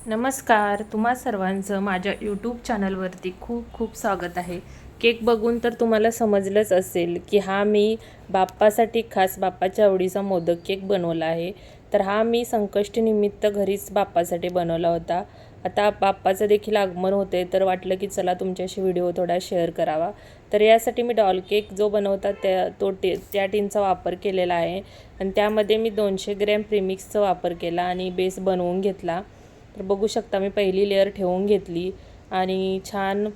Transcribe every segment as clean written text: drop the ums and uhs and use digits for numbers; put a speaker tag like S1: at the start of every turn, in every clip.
S1: नमस्कार, तुम्हा सर्वांचं माझ्या यूट्यूब चॅनलवरती खूप खूप स्वागत आहे. केक बघून तर तुम्हाला समजलंच असेल की हा मी बाप्पासाठी खास बाप्पाच्या आवडीचा मोदक केक बनवला आहे. तर हा मी संकष्टीनिमित्त घरीच बाप्पासाठी बनवला होता. आता बाप्पाचं देखील आगमन होते तर वाटलं की चला तुमच्याशी व्हिडिओ थोडा शेअर करावा. तर यासाठी मी डॉल केक जो बनवतात त्या टीनचा वापर केलेला आहे आणि त्यामध्ये मी 200 ग्रॅम प्रीमिक्सचा वापर केला आणि बेस बनवून घेतला. तर बघू शकता मी पहिली लेअर ठेवून घेतली आणि छान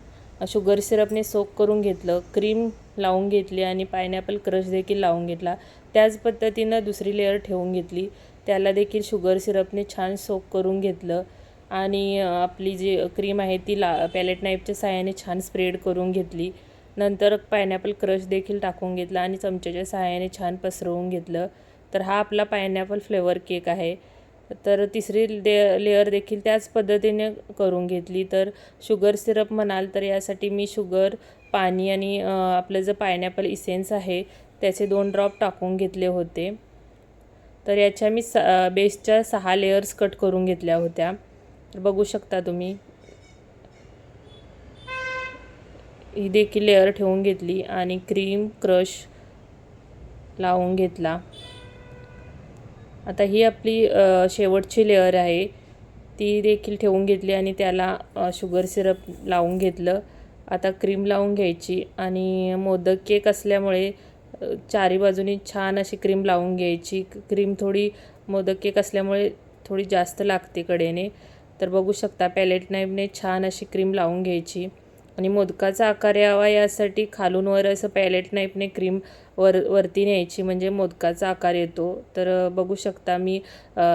S1: शुगर सिरपने सोक करून घेतलं, क्रीम लावून घेतली आणि पायनॅपल क्रश देखील लावून घेतला. त्याच पद्धतीनं दुसरी लेअर ठेवून घेतली, त्याला देखील शुगर सिरपने छान सोक करून घेतलं आणि आपली जी क्रीम आहे ती पॅलेट नाईफच्या साहाय्याने छान स्प्रेड करून घेतली. नंतर पायनॅपल क्रश देखील टाकून घेतला आणि चमच्याच्या साहाय्याने छान पसरवून घेतलं. तर हा आपला पायनॅपल फ्लेवर केक आहे. तर तिसरी लेअर देखील त्याच पद्धतीने करून घेतली. तर शुगर सिरप म्हणाल तर यासाठी मी शुगर, पाणी आणि आपलं जे पायनॅपल इसेन्स आहे त्याचे 2 ड्रॉप टाकून घेतले होते. तर याच्या मी बेसच्या 6 लेयर्स कट करून घेतल्या होत्या. तर बघू शकता तुम्ही ही देखील लेअर ठेवून घेतली आणि क्रीम क्रश लावून घेतला. आता ही आपली शेवटची लेअर आहे ती देखील ठेवून घेतली आणि त्याला शुगर सिरप लावून घेतलं. आता क्रीम लावून घ्यायची आणि मोदक केक असल्यामुळे चारी बाजूनी छान अशी क्रीम लावून घ्यायची. क्रीम थोडी मोदक केक असल्यामुळे थोडी जास्त लागते कडेने. तर बघू शकता पॅलेट नाईफने छान अशी क्रीम लावून घ्यायची आणि मोदकाचा आकार यावा यासाठी खालून वर असं पॅलेट नाईफने क्रीम वरती न्यायची म्हणजे मोदकाचा आकार येतो. तर बघू शकता मी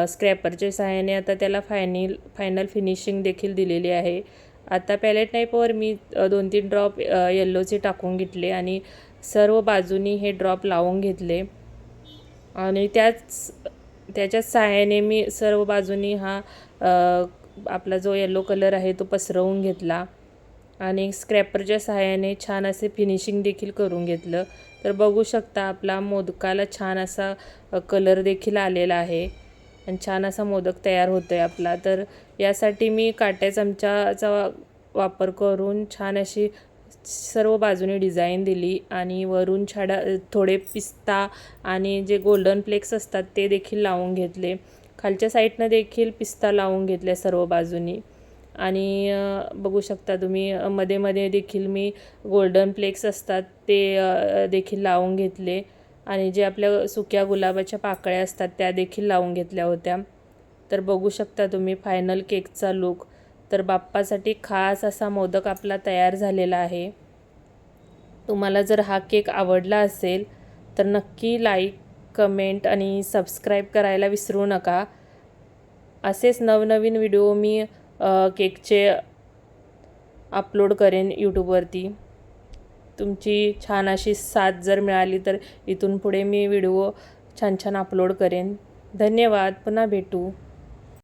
S1: स्क्रॅपरच्या सहाय्याने आता त्याला फायनल फिनिशिंग देखील दिलेली आहे. आता पॅलेट नाईफवर मी 2-3 ड्रॉप येल्लोचे टाकून घेतले आणि सर्व बाजूनी हे ड्रॉप लावून घेतले आणि त्याच्याच सहाय्याने मी सर्व बाजूनी हा आपला जो येल्लो कलर आहे तो पसरवून घेतला आणि स्क्रॅपरच्या सहाय्याने छान असे फिनिशिंग देखील करून घेतलं. तर बघू शकता आपला मोदकाला छान असा कलर देखील आलेला आहे आणि छान असा मोदक तयार होतो आहे आपला. तर यासाठी मी काट्या चमच्याचा वापर करून छान अशी सर्व बाजूने डिझाईन दिली आणि वरून थोडे पिस्ता आणि जे गोल्डन फ्लेक्स असतात ते देखील लावून घेतले. खालच्या साईडनं देखील पिस्ता लावून घेतले सर्व बाजूनी आणि बघू शकता तुम्ही मध्ये मध्ये देखील मी गोल्डन फ्लेक्स असतात ते देखील लावून घेतले आणि जे आपल्या सुक्या गुलाबाच्या पाकळ्या असतात त्या देखील लावून घेतल्या होत्या. तर बघू शकता तुम्ही फायनल केकचा लूक. तर बाप्पासाठी खास असा मोदक आपला तयार झालेला आहे. तुम्हाला जर हा केक आवडला असेल तर नक्की लाईक, कमेंट आणि सबस्क्राईब करायला विसरू नका. असेच नवनवीन व्हिडिओ मी केकचे अपलोड करेन यूट्यूबवरती. तुमची छान अशी साथ जर मिळाली तर इथून पुढे मी व्हिडिओ छान छान अपलोड करेन. धन्यवाद. पुन्हा भेटू.